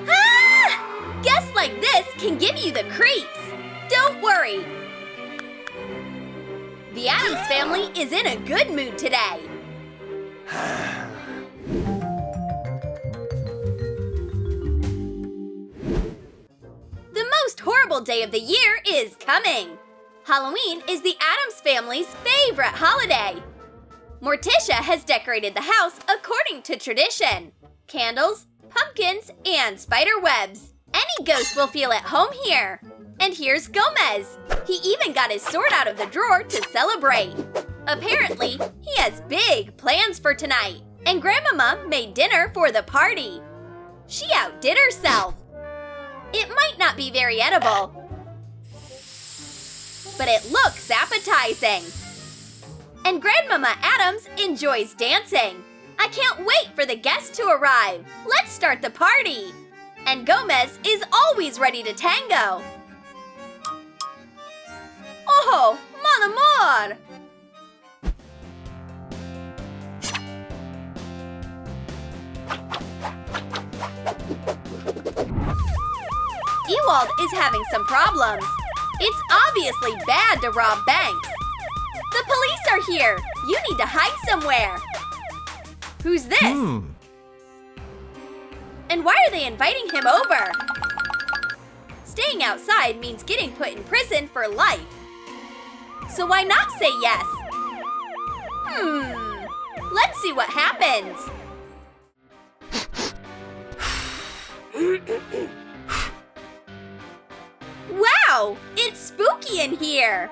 Ah! Guests like this can give you the creeps. Don't worry. The Addams family is in a good mood today. The most horrible day of the year is coming. Halloween is the Addams family's favorite holiday. Morticia has decorated the house according to tradition. Candles, pumpkins, and spider webs. Any ghost will feel at home here. And here's Gomez. He even got his sword out of the drawer to celebrate. Apparently, he has big plans for tonight. And Grandmama made dinner for the party. She outdid herself. It might not be very edible, but it looks appetizing. And Grandmama Addams enjoys dancing. I can't wait for the guests to arrive. Let's start the party. And Gomez is always ready to tango. Oh, mon amour! Ewald is having some problems. It's obviously bad to rob banks. The police are here. You need to hide somewhere. Who's this? And why are they inviting him over? Staying outside means getting put in prison for life. So why not say yes? Let's see what happens. Wow, it's spooky in here.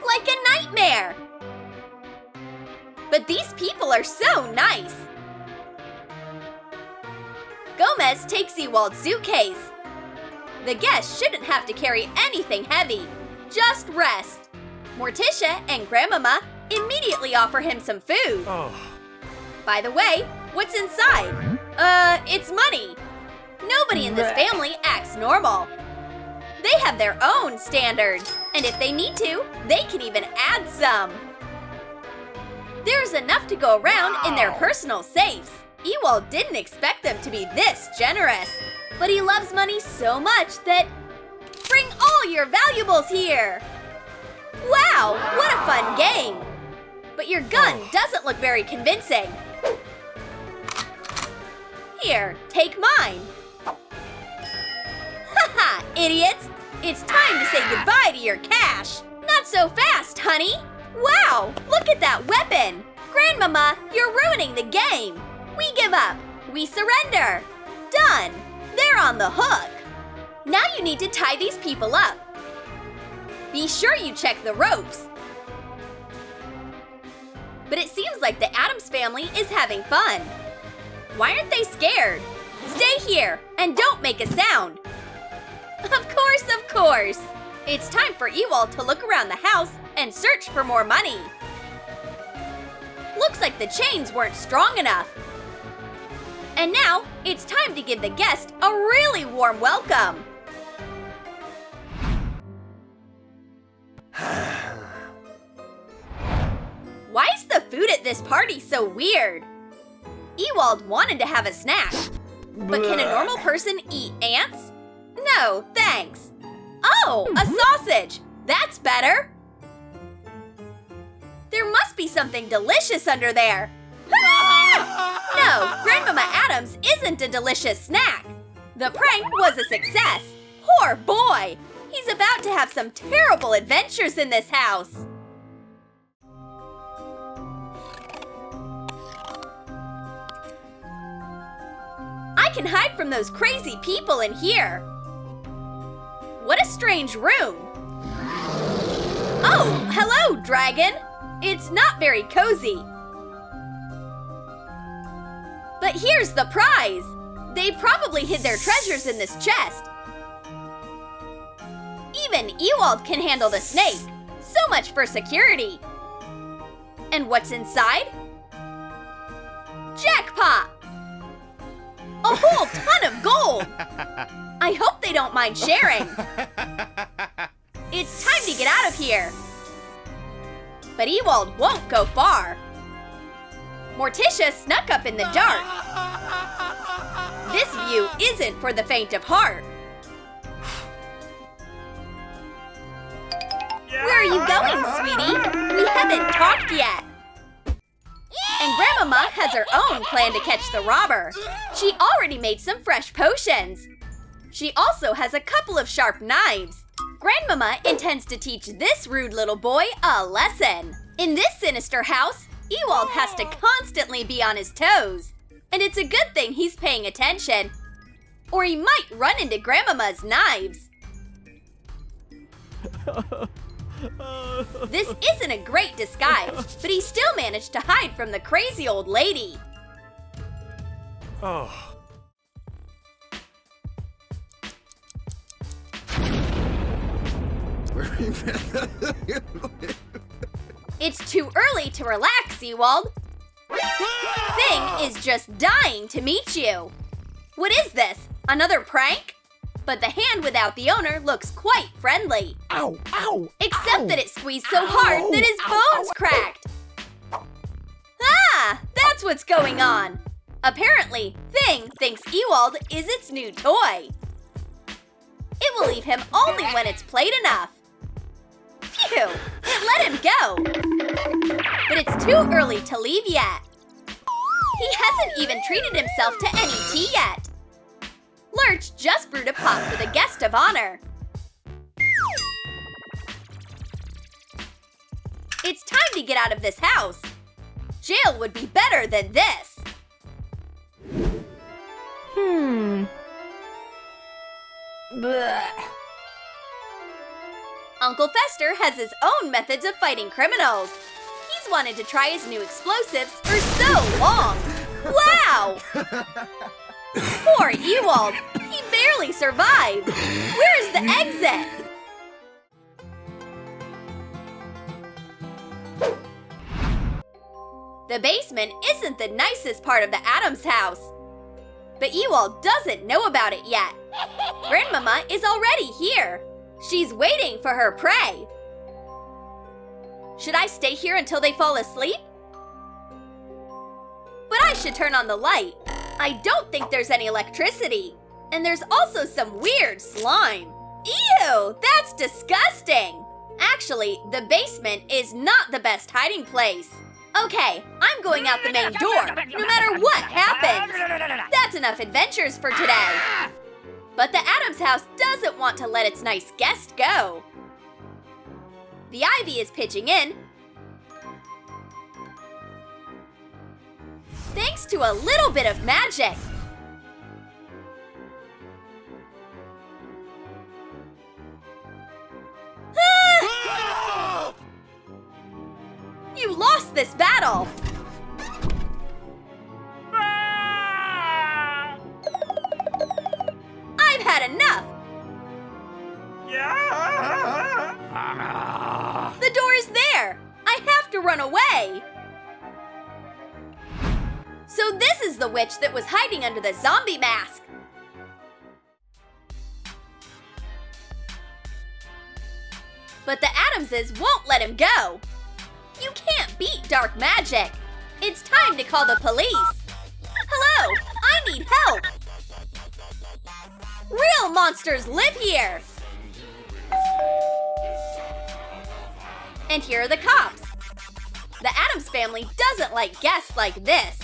Like a nightmare. But these people are so nice. Gomez takes Ewald's suitcase. The guests shouldn't have to carry anything heavy. Just rest. Morticia and Grandmama immediately offer him some food. By the way, what's inside? It's money. Nobody in this family acts normal. They have their own standards, and if they need to, they can even add some. There's enough to go around in their personal safes. Ewald didn't expect them to be this generous, but he loves money so much that... Bring all your valuables here! Wow, what a fun game! But your gun doesn't look very convincing. Here, take mine. Haha, idiots! It's time to say goodbye to your cash. Not so fast, honey. Wow, look at that weapon. Grandmama, you're ruining the game. We give up. We surrender. Done. They're on the hook. Now you need to tie these people up. Be sure you check the ropes. But it seems like the Addams family is having fun. Why aren't they scared? Stay here and don't make a sound. Of course. It's time for Ewald to look around the house and search for more money. Looks like the chains weren't strong enough. And now, it's time to give the guest a really warm welcome. Why is the food at this party so weird? Ewald wanted to have a snack. But can a normal person eat ants? No, thanks. Oh, a sausage! That's better! There must be something delicious under there. Ah! No, Grandmama Addams isn't a delicious snack. The prank was a success. Poor boy! He's about to have some terrible adventures in this house. I can hide from those crazy people in here. What a strange room. Oh, hello, dragon. It's not very cozy. But here's the prize. They probably hid their treasures in this chest. Even Ewald can handle the snake. So much for security. And what's inside? Jackpot! A whole ton of gold! I hope they don't mind sharing. It's time to get out of here. But Ewald won't go far. Morticia snuck up in the dark. This view isn't for the faint of heart. Where are you going, sweetie? We haven't talked yet. And Grandmama has her own plan to catch the robber. She already made some fresh potions. She also has a couple of sharp knives. Grandmama intends to teach this rude little boy a lesson. In this sinister house, Ewald has to constantly be on his toes. And it's a good thing he's paying attention, or he might run into Grandmama's knives. This isn't a great disguise, but he still managed to hide from the crazy old lady. Oh. It's too early to relax, Ewald. Thing is just dying to meet you. What is this? Another prank? But the hand without the owner looks quite friendly. Ow, ow, Except that it squeezed so hard that his bones cracked. Ah, that's what's going on. Apparently, Thing thinks Ewald is its new toy. It will leave him only when it's played enough. Phew, it let him go. But it's too early to leave yet. He hasn't even treated himself to any tea yet. Lurch just brewed a pot for the guest of honor. It's time to get out of this house. Jail would be better than this. Blech. Uncle Fester has his own methods of fighting criminals. He's wanted to try his new explosives for so long. Wow! Poor Ewald! He barely survived! Where's the exit? The basement isn't the nicest part of the Addams house. But Ewald doesn't know about it yet. Grandmama is already here. She's waiting for her prey. Should I stay here until they fall asleep? But I should turn on the light. I don't think there's any electricity. And there's also some weird slime. Ew, that's disgusting. Actually, the basement is not the best hiding place. Okay, I'm going out the main door, no matter what happens. That's enough adventures for today. But the Addams house doesn't want to let its nice guest go. The ivy is pitching in, thanks to a little bit of magic. Ah! You lost this battle. I've had enough. The door is there. I have to run away. So this is the witch that was hiding under the zombie mask. But the Addamses won't let him go. You can't beat dark magic. It's time to call the police. Hello, I need help. Real monsters live here. And here are the cops. The Addams family doesn't like guests like this.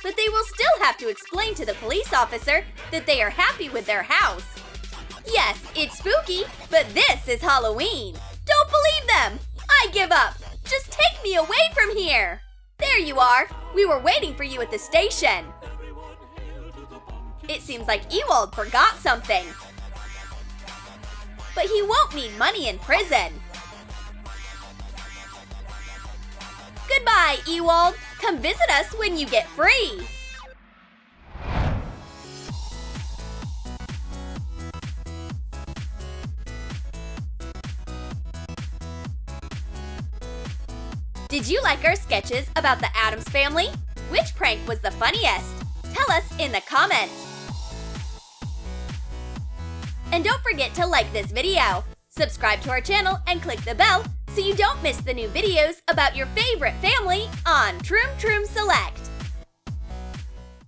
But they will still have to explain to the police officer that they are happy with their house. Yes, it's spooky, but this is Halloween. Don't believe them. I give up. Just take me away from here. There you are. We were waiting for you at the station. It seems like Ewald forgot something. But he won't need money in prison. Goodbye, Ewald. Come visit us when you get free. Did you like our sketches about the Addams family? Which prank was the funniest? Tell us in the comments. And don't forget to like this video, subscribe to our channel, and click the bell so you don't miss the new videos about your favorite family on Troom Select.